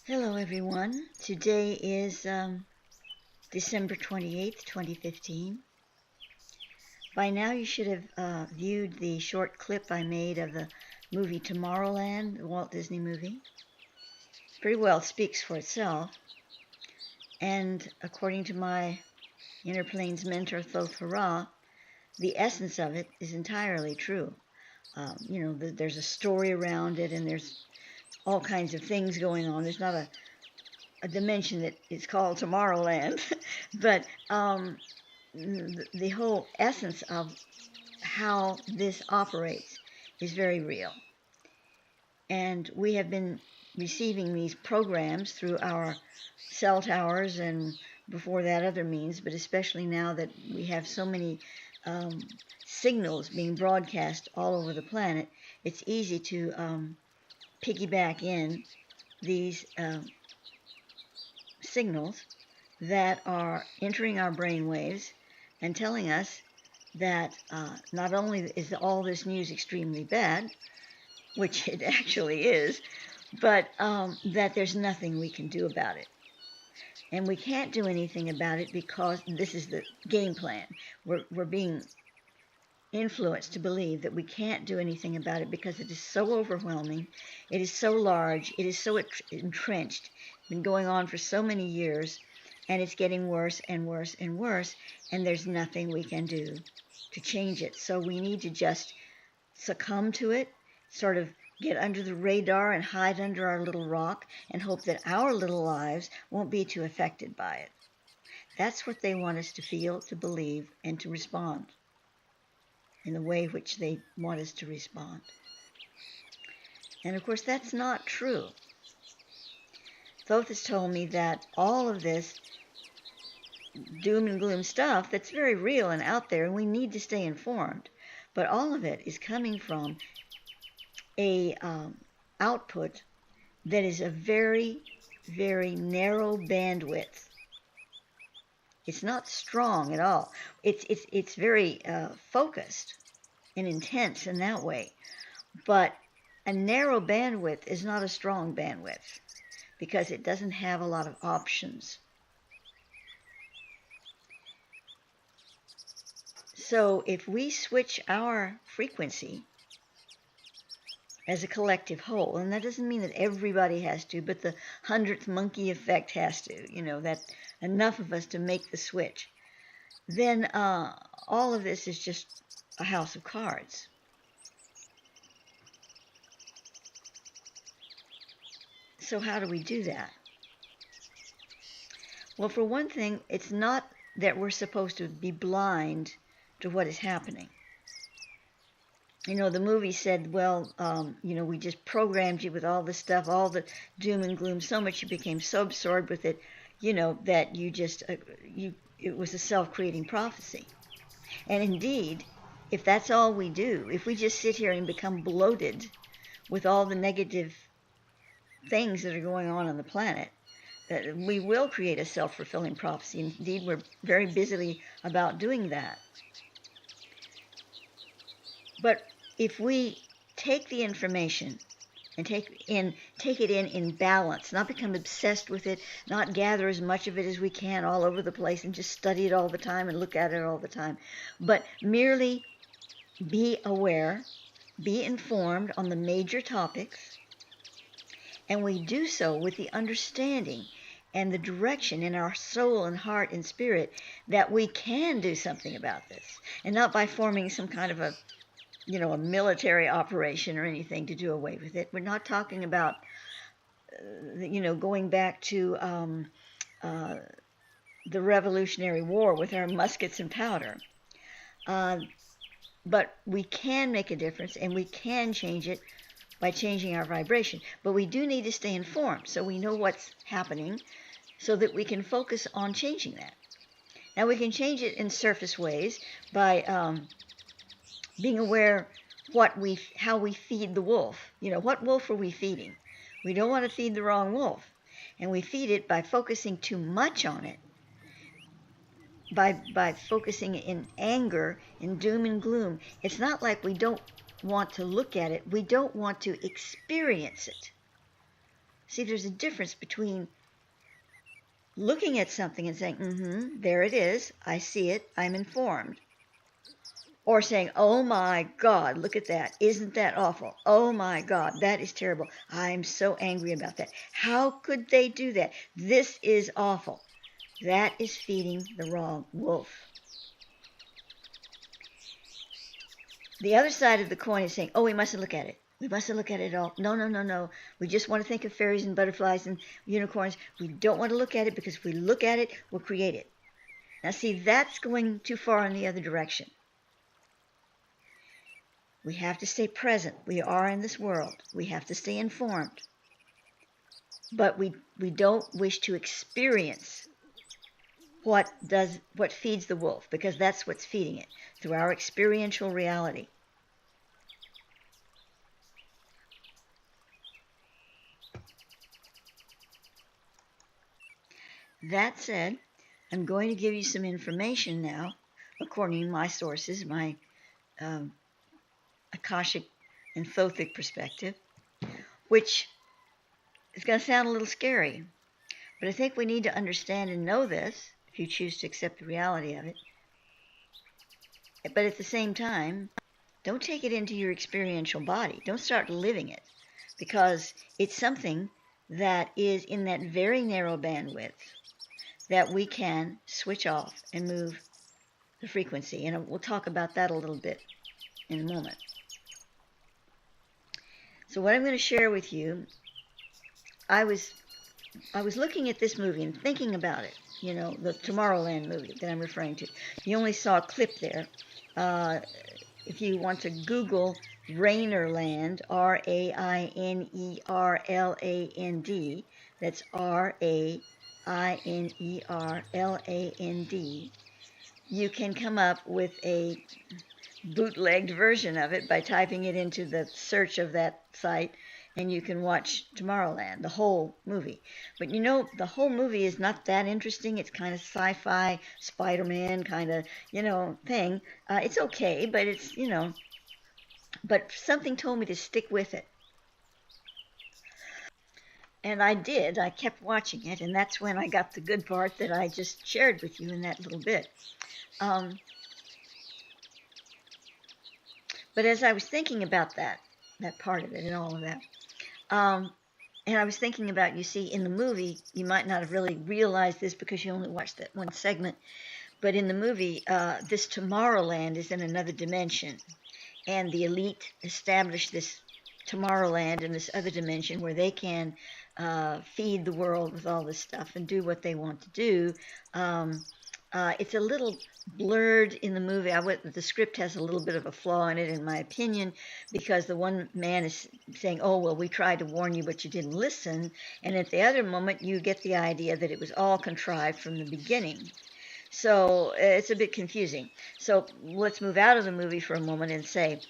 Hello, everyone. Today is December 28th, 2015. By now, you should have viewed the short clip I made of the movie Tomorrowland, the Walt Disney movie. Pretty well speaks for itself. And according to my Inner Planes mentor, Thoth Hurrah, the essence of it is entirely true. There's a story around it, and there's all kinds of things going on. There's not a dimension that is called Tomorrowland, but the whole essence of how this operates is very real. And we have been receiving these programs through our cell towers and before that other means, but especially now that we have so many signals being broadcast all over the planet, it's easy to piggyback in these signals that are entering our brain waves and telling us that not only is all this news extremely bad, which it actually is, but that there's nothing we can do about it. And we can't do anything about it because this is the game plan. We're being influenced to believe that we can't do anything about it because it is so overwhelming, it is so large, it is so entrenched, been going on for so many years, and it's getting worse and worse and worse, and there's nothing we can do to change it. So we need to just succumb to it, sort of get under the radar and hide under our little rock and hope that our little lives won't be too affected by it. That's what they want us to feel, to believe, and to respond in the way which they want us to respond. And of course, that's not true. Thoth has told me that all of this doom and gloom stuff that's very real and out there, and we need to stay informed, but all of it is coming from a output that is a very, very narrow bandwidth. It's not strong at all. It's very focused and intense in that way. But a narrow bandwidth is not a strong bandwidth because it doesn't have a lot of options. So if we switch our frequency as a collective whole, and that doesn't mean that everybody has to, but the 100th monkey effect has to, that enough of us to make the switch, then all of this is just a house of cards. So how do we do that? Well, for one thing, it's not that we're supposed to be blind to what is happening. The movie said, well, we just programmed you with all this stuff, all the doom and gloom, so much you became so absorbed with it, that you just, it was a self-creating prophecy. And indeed, if that's all we do, if we just sit here and become bloated with all the negative things that are going on the planet, we will create a self-fulfilling prophecy. Indeed, we're very busily about doing that. But if we take the information and take it in balance, not become obsessed with it, not gather as much of it as we can all over the place and just study it all the time and look at it all the time, but merely be aware, be informed on the major topics, and we do so with the understanding and the direction in our soul and heart and spirit that we can do something about this, and not by forming some kind of a military operation or anything to do away with it. We're not talking about, going back to the Revolutionary War with our muskets and powder. But we can make a difference, and we can change it by changing our vibration. But we do need to stay informed so we know what's happening so that we can focus on changing that. Now, we can change it in surface ways by being aware how we feed the wolf. What wolf are we feeding? We don't want to feed the wrong wolf. And we feed it by focusing too much on it, by focusing in anger, in doom and gloom. It's not like we don't want to look at it. We don't want to experience it. See, there's a difference between looking at something and saying, there it is, I see it, I'm informed. Or saying, oh my God, look at that. Isn't that awful? Oh my God, that is terrible. I'm so angry about that. How could they do that? This is awful. That is feeding the wrong wolf. The other side of the coin is saying, oh, we mustn't look at it. We mustn't look at it at all. No, no, no, no. We just want to think of fairies and butterflies and unicorns. We don't want to look at it because if we look at it, we'll create it. Now, see, that's going too far in the other direction. We have to stay present. We are in this world. We have to stay informed. But we don't wish to experience what feeds the wolf, because that's what's feeding it, through our experiential reality. That said, I'm going to give you some information now, according to my sources, my Akashic and Thothic perspective, which is going to sound a little scary, but I think we need to understand and know this, if you choose to accept the reality of it. But at the same time, don't take it into your experiential body. Don't start living it, because it's something that is in that very narrow bandwidth that we can switch off and move the frequency. And we'll talk about that a little bit in a moment. So what I'm going to share with you, I was looking at this movie and thinking about it, you know, the Tomorrowland movie that I'm referring to. You only saw a clip there. If you want to Google Rainerland, Rainerland, that's Rainerland, you can come up with a bootlegged version of it by typing it into the search of that site, and you can watch Tomorrowland, the whole movie. But you know, the whole movie is not that interesting. It's kind of sci-fi, Spider-Man kind of, you know, thing. It's okay, but it's, you know, but something told me to stick with it. And I did. I kept watching it, and that's when I got the good part that I just shared with you in that little bit. But as I was thinking about that part of it and all of that, and I was thinking about, you see, in the movie, you might not have really realized this because you only watched that one segment, but in the movie, this Tomorrowland is in another dimension, and the elite established this Tomorrowland in this other dimension where they can feed the world with all this stuff and do what they want to do. It's a little blurred in the movie. The script has a little bit of a flaw in it, in my opinion, because the one man is saying, oh, well, we tried to warn you, but you didn't listen. And at the other moment, you get the idea that it was all contrived from the beginning. So it's a bit confusing. So let's move out of the movie for a moment and say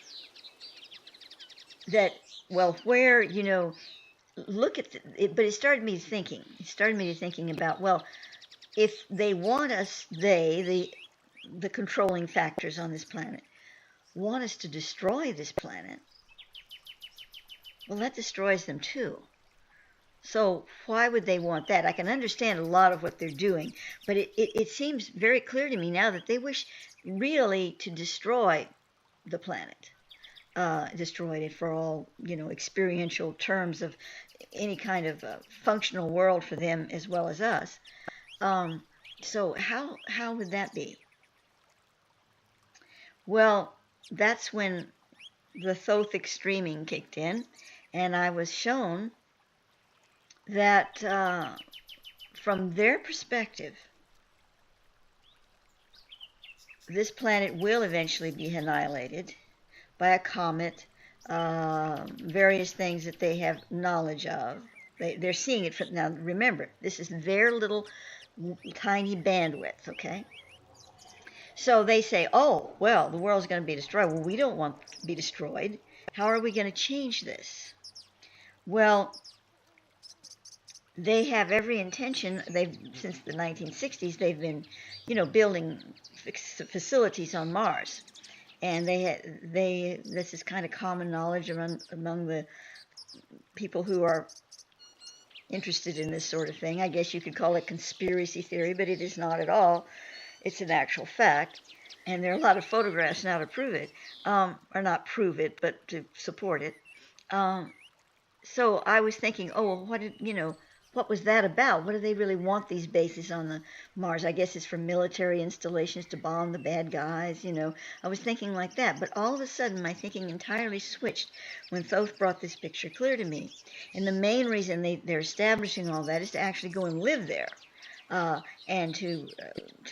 that, well, where, you know, look at it, but it started me thinking. It started me thinking about, well, if they want us, the controlling factors on this planet, want us to destroy this planet, well, that destroys them too. So why would they want that? I can understand a lot of what they're doing, but it seems very clear to me now that they wish really to destroy the planet. Destroyed it for all, you know, experiential terms of any kind of functional world for them as well as us. So how would that be? Well, that's when the Thothic streaming kicked in, and I was shown that from their perspective, this planet will eventually be annihilated by a comet, various things that they have knowledge of. They're seeing it from, now remember, this is their little tiny bandwidth, okay? So they say, oh, well, the world's going to be destroyed. Well, we don't want to be destroyed. How are we going to change this? Well, they have every intention. Since the 1960s, they've been, you know, building facilities on Mars. And this is kind of common knowledge among the people who are interested in this sort of thing. I guess you could call it conspiracy theory, but it is not at all. It's an actual fact. And there are a lot of photographs now to prove it, or not prove it, but to support it. Um, so I was thinking, oh, well, what was that about? What do they really want these bases on the Mars? I guess it's for military installations to bomb the bad guys. I was thinking like that, but all of a sudden my thinking entirely switched when Thoth brought this picture clear to me. And the main reason they're establishing all that is to actually go and live there. And to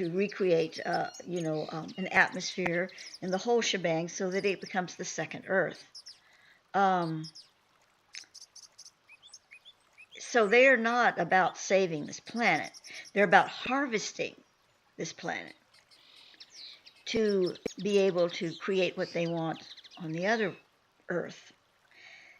recreate, an atmosphere and the whole shebang so that it becomes the second Earth. So they are not about saving this planet. They're about harvesting this planet to be able to create what they want on the other Earth.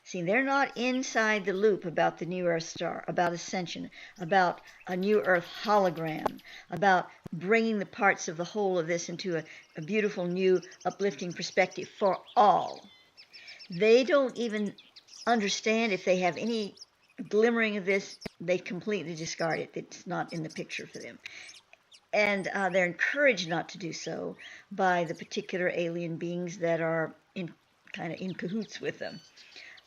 See, they're not inside the loop about the new Earth star, about ascension, about a new Earth hologram, about bringing the parts of the whole of this into a beautiful, new, uplifting perspective for all. They don't even understand if they have any glimmering of this, they completely discard it. It's not in the picture for them. And they're encouraged not to do so by the particular alien beings that are kind of in cahoots with them.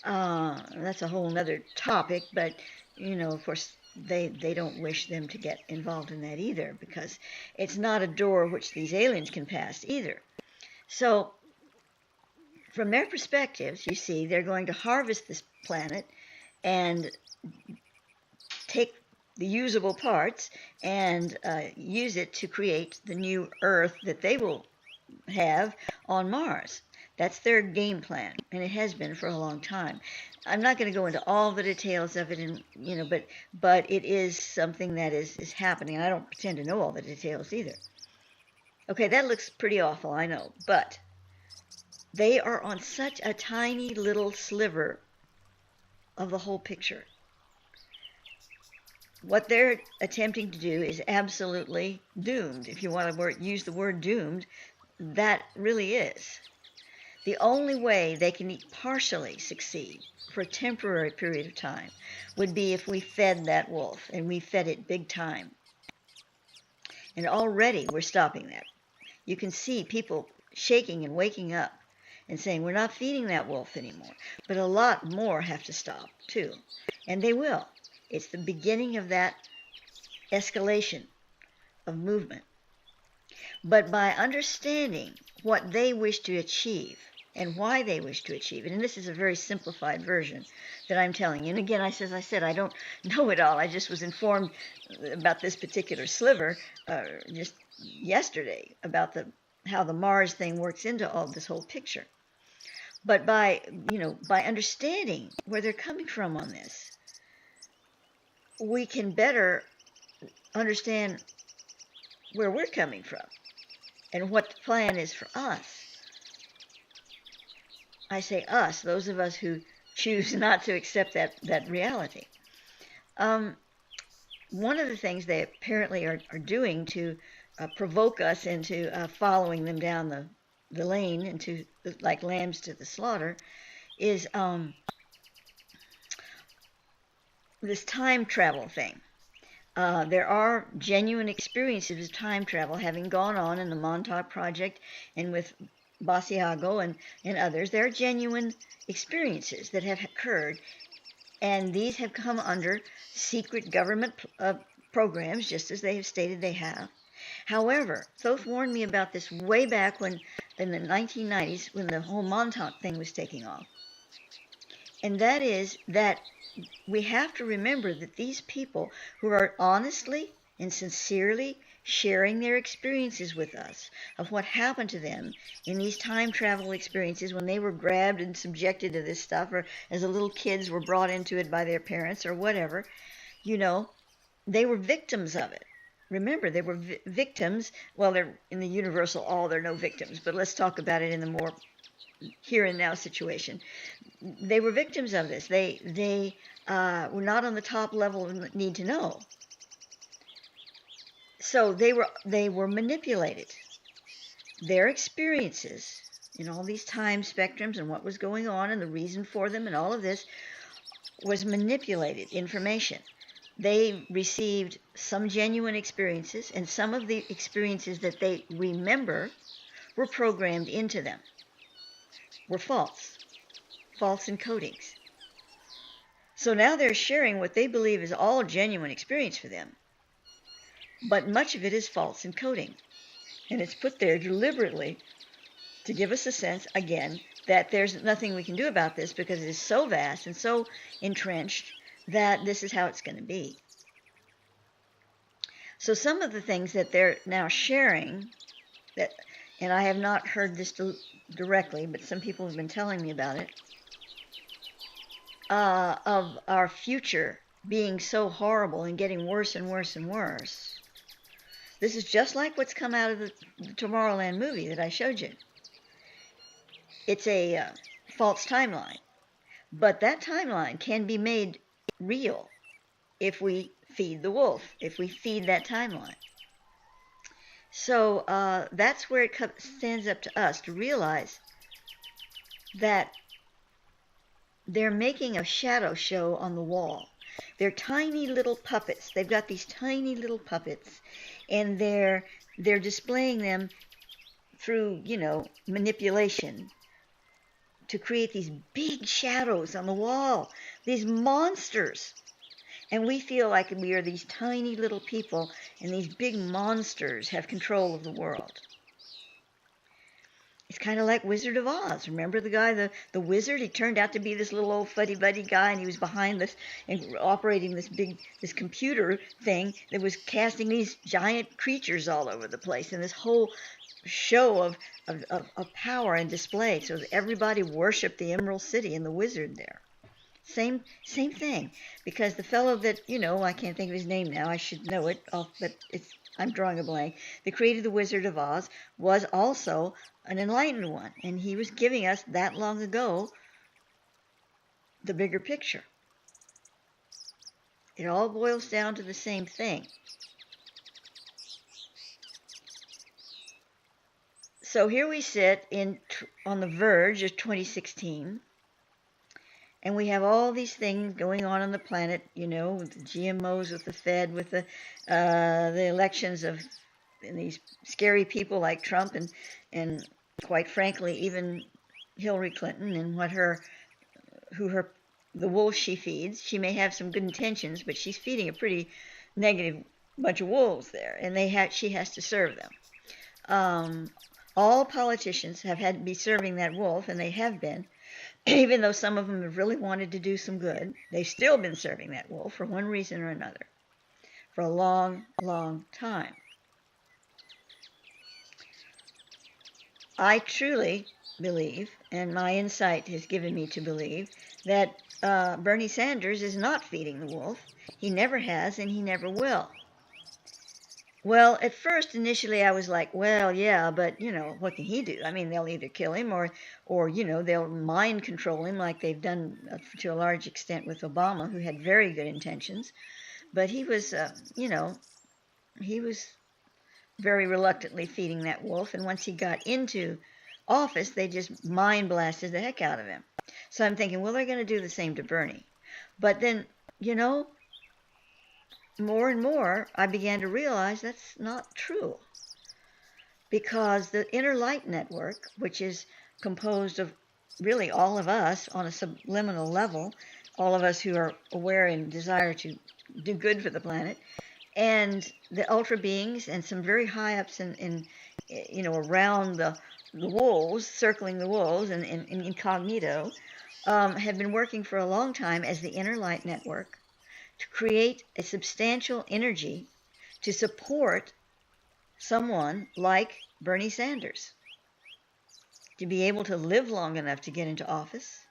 That's a whole other topic, but, of course, they don't wish them to get involved in that either, because it's not a door which these aliens can pass either. So, from their perspectives, you see, they're going to harvest this planet and take the usable parts and use it to create the new Earth that they will have on Mars. That's their game plan, and it has been for a long time. I'm not going to go into all the details of it, and but it is something that is happening. And I don't pretend to know all the details either. Okay, that looks pretty awful, I know, but they are on such a tiny little sliver of the whole picture. What they're attempting to do is absolutely doomed. If you want to use the word doomed, that really is. The only way they can partially succeed for a temporary period of time would be if we fed that wolf, and we fed it big time. And already we're stopping that. You can see people shaking and waking up and saying, we're not feeding that wolf anymore. But a lot more have to stop, too. And they will. It's the beginning of that escalation of movement. But by understanding what they wish to achieve and why they wish to achieve it, and this is a very simplified version that I'm telling you. And again, as I said, I don't know it all. I just was informed about this particular sliver just yesterday about how the Mars thing works into all this whole picture. But by understanding where they're coming from on this, we can better understand where we're coming from and what the plan is for us. I say us, those of us who choose not to accept that reality. One of the things they apparently are doing to provoke us into following them down the lane into like lambs to the slaughter is this time travel thing. There are genuine experiences of time travel having gone on in the Montauk Project and with Basiago and others. There are genuine experiences that have occurred, and these have come under secret government programs, just as they have stated they have. However, Thoth warned me about this way back when, in the 1990s, when the whole Montauk thing was taking off. And that is that we have to remember that these people who are honestly and sincerely sharing their experiences with us of what happened to them in these time travel experiences when they were grabbed and subjected to this stuff, or as a little kids were brought into it by their parents or whatever, they were victims of it. Remember, they were victims. Well, they're in the universal all, there are no victims, but let's talk about it in the more here and now situation. They were victims of this. They were not on the top level of need to know. So they were manipulated. Their experiences in all these time spectrums and what was going on and the reason for them and all of this was manipulated information they received some genuine experiences, and some of the experiences that they remember were programmed into them, were false encodings. So now they're sharing what they believe is all genuine experience for them, but much of it is false encoding. And it's put there deliberately to give us a sense, again, that there's nothing we can do about this because it is so vast and so entrenched that this is how it's going to be. So some of the things that they're now sharing, that, and I have not heard this directly, but some people have been telling me about it, of our future being so horrible and getting worse and worse and worse. This is just like what's come out of the Tomorrowland movie that I showed you. It's a false timeline, but that timeline can be made real if we feed the wolf, if we feed that timeline. So that's where it stands up to us to realize that they're making a shadow show on the wall. They're tiny little puppets. They've got these tiny little puppets, and they're displaying them through, manipulation to create these big shadows on the wall, these monsters. And we feel like we are these tiny little people, and these big monsters have control of the world. It's kind of like Wizard of Oz. Remember the guy, the wizard? He turned out to be this little old fuddy-duddy guy, and he was behind this and operating this computer thing that was casting these giant creatures all over the place, and this whole show of power and display, so that everybody worshipped the Emerald City and the wizard there. Same thing, because the fellow that, I can't think of his name now, I should know it, but I'm drawing a blank, that created the Wizard of Oz was also an enlightened one, and he was giving us that long ago the bigger picture. It all boils down to the same thing. So here we sit on the verge of 2016, and we have all these things going on the planet, with the GMOs, with the Fed, with the elections of these scary people like Trump, and quite frankly, even Hillary Clinton, and the wolves she feeds. She may have some good intentions, but she's feeding a pretty negative bunch of wolves there, and she has to serve them. All politicians have had to be serving that wolf, and they have been. Even though some of them have really wanted to do some good, they've still been serving that wolf for one reason or another for a long, long time. I truly believe, and my insight has given me to believe, that Bernie Sanders is not feeding the wolf. He never has, and he never will. Well, at first, initially, I was like, well, yeah, but, what can he do? I mean, they'll either kill him or they'll mind control him like they've done to a large extent with Obama, who had very good intentions. But he was, he was very reluctantly feeding that wolf. And once he got into office, they just mind blasted the heck out of him. So I'm thinking, well, they're going to do the same to Bernie. But then, more and more, I began to realize that's not true. Because the inner light network, which is composed of really all of us on a subliminal level, all of us who are aware and desire to do good for the planet, and the ultra beings and some very high ups in around the wolves, circling the wolves and incognito, have been working for a long time as the inner light network to create a substantial energy to support someone like Bernie Sanders to be able to live long enough to get into office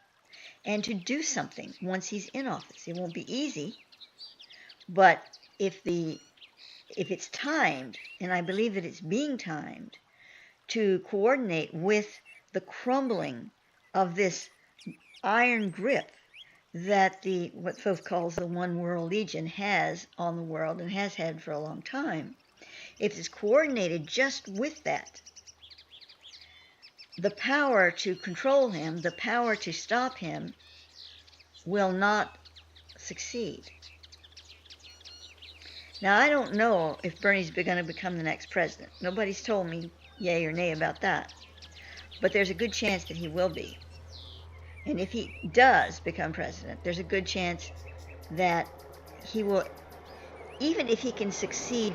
and to do something once he's in office. It won't be easy, but if it's timed, and I believe that it's being timed, to coordinate with the crumbling of this iron grip that what Thoth calls the One World Legion has on the world and has had for a long time, if it's coordinated just with that, the power to control him, the power to stop him, will not succeed. Now, I don't know if Bernie's going to become the next president. Nobody's told me yay or nay about that. But there's a good chance that he will be. And if he does become president, there's a good chance that he will, even if he can succeed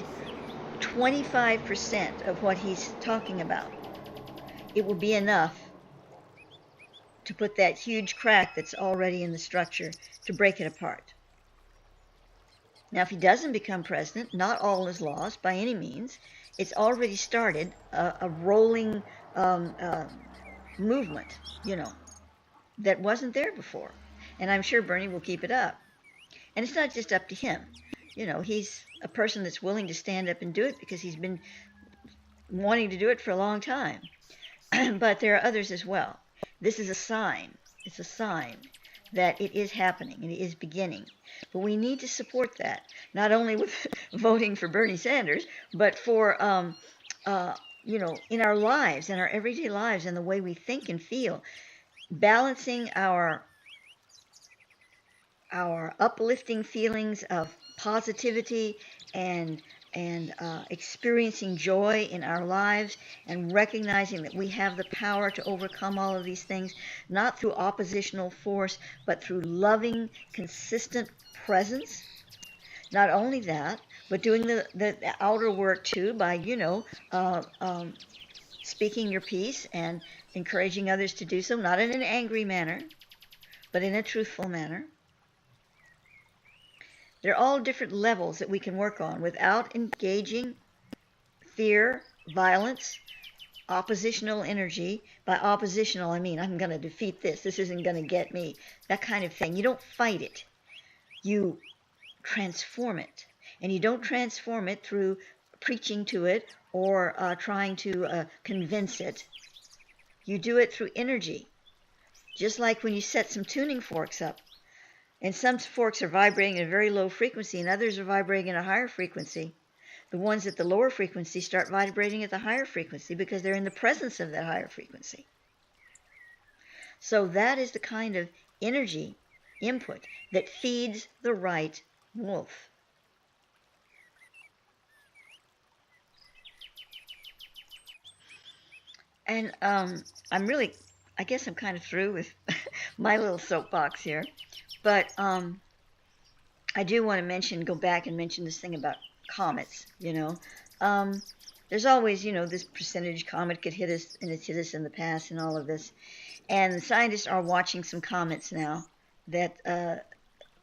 25% of what he's talking about, it will be enough to put that huge crack that's already in the structure to break it apart. Now, if he doesn't become president, not all is lost by any means. It's already started a rolling movement, that wasn't there before. And I'm sure Bernie will keep it up. And it's not just up to him. He's a person that's willing to stand up and do it because he's been wanting to do it for a long time. But there are others as well. This is a sign. It's a sign that it is happening and it is beginning. But we need to support that, not only with voting for Bernie Sanders, but for, in our lives, in our everyday lives, and the way we think and feel, balancing our uplifting feelings of positivity and experiencing joy in our lives, and recognizing that we have the power to overcome all of these things, not through oppositional force, but through loving, consistent presence. Not only that, but doing the outer work too by, speaking your piece and encouraging others to do so, not in an angry manner, but in a truthful manner. They're all different levels that we can work on without engaging fear, violence, oppositional energy. By oppositional, I mean I'm going to defeat this. This isn't going to get me. That kind of thing. You don't fight it. You transform it. And you don't transform it through preaching to it or trying to convince it. You do it through energy. Just like when you set some tuning forks up. And some forks are vibrating at a very low frequency, and others are vibrating at a higher frequency. The ones at the lower frequency start vibrating at the higher frequency because they're in the presence of that higher frequency. So that is the kind of energy input that feeds the right wolf. And I guess I'm kind of through with my little soapbox here. But I do want to go back and mention this thing about comets, There's always, this percentage comet could hit us, and it's hit us in the past and all of this. And the scientists are watching some comets now that,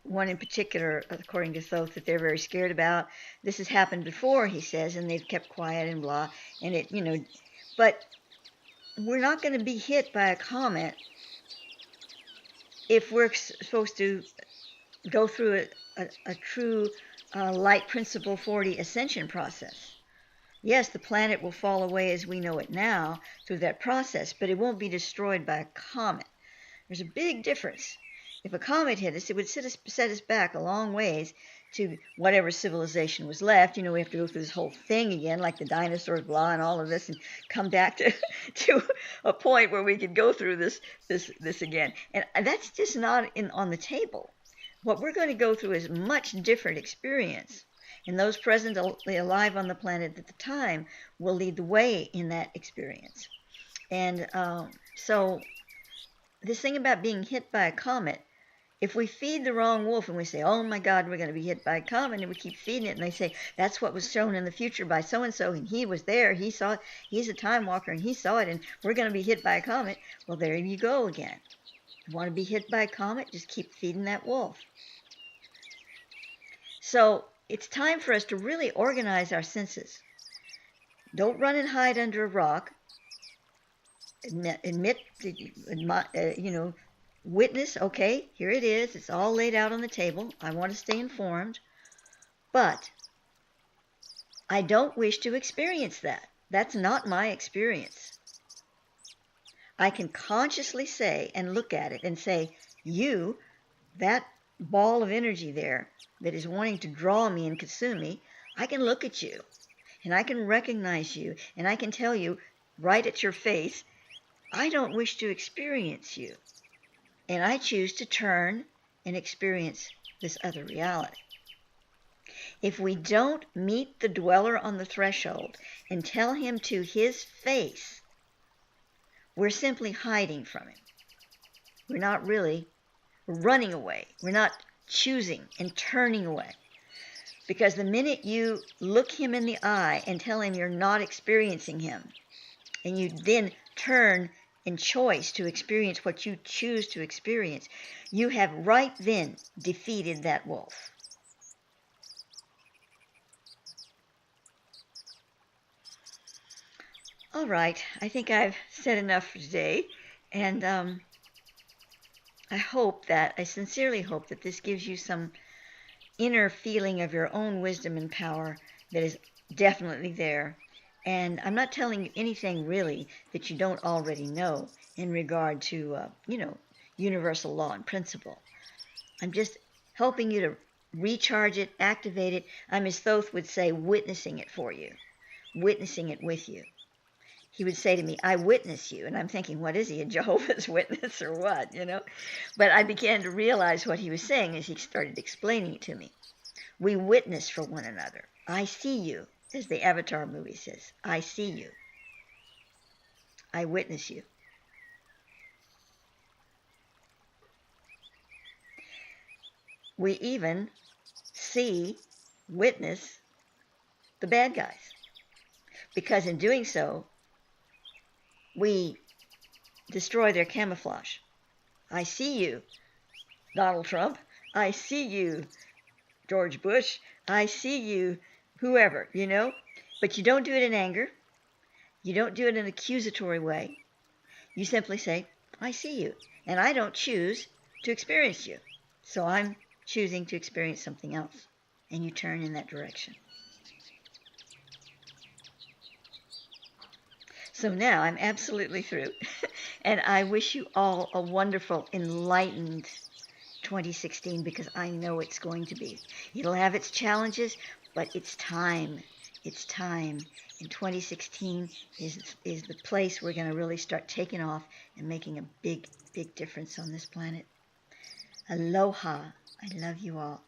one in particular, according to Thoth, that they're very scared about. This has happened before, he says, and they've kept quiet and blah. And but we're not going to be hit by a comet if we're supposed to go through a true light principle 40 ascension process. Yes, the planet will fall away as we know it now through that process, but it won't be destroyed by a comet. There's a big difference. If a comet hit us, it would set us back a long ways to whatever civilization was left. We have to go through this whole thing again, like the dinosaurs, blah, and all of this, and come back to a point where we could go through this again. And that's just not on the table. What we're going to go through is a much different experience. And those presently alive on the planet at the time will lead the way in that experience. And so this thing about being hit by a comet, if we feed the wrong wolf and we say, oh my God, we're going to be hit by a comet, and we keep feeding it, and they say, that's what was shown in the future by so-and-so, and he was there, he saw it, he's a time walker, and he saw it, and we're going to be hit by a comet. Well, there you go again. You want to be hit by a comet? Just keep feeding that wolf. So it's time for us to really organize our senses. Don't run and hide under a rock. Witness, okay, here it is. It's all laid out on the table. I want to stay informed. But I don't wish to experience that. That's not my experience. I can consciously say and look at it and say, you, that ball of energy there that is wanting to draw me and consume me, I can look at you and I can recognize you and I can tell you right at your face, I don't wish to experience you. And I choose to turn and experience this other reality. If we don't meet the dweller on the threshold and tell him to his face, we're simply hiding from him. We're not really running away. We're not choosing and turning away. Because the minute you look him in the eye and tell him you're not experiencing him, and you then turn in choice to experience what you choose to experience, you have right then defeated that wolf. All right, I think I've said enough for today, and I sincerely hope that this gives you some inner feeling of your own wisdom and power that is definitely there. And I'm not telling you anything really that you don't already know in regard to, universal law and principle. I'm just helping you to recharge it, activate it. I'm, as Thoth would say, witnessing it for you, witnessing it with you. He would say to me, I witness you. And I'm thinking, what is he, a Jehovah's Witness or what, But I began to realize what he was saying as he started explaining it to me. We witness for one another. I see you, as the Avatar movie says. I see you. I witness you. We even witness the bad guys. Because in doing so, we destroy their camouflage. I see you, Donald Trump. I see you, George Bush. I see you, whoever, But you don't do it in anger. You don't do it in an accusatory way. You simply say, I see you, and I don't choose to experience you. So I'm choosing to experience something else. And you turn in that direction. So now I'm absolutely through. And I wish you all a wonderful, enlightened 2016, because I know it's going to be. It'll have its challenges, but it's time. It's time. And 2016 is the place we're going to really start taking off and making a big, big difference on this planet. Aloha. I love you all.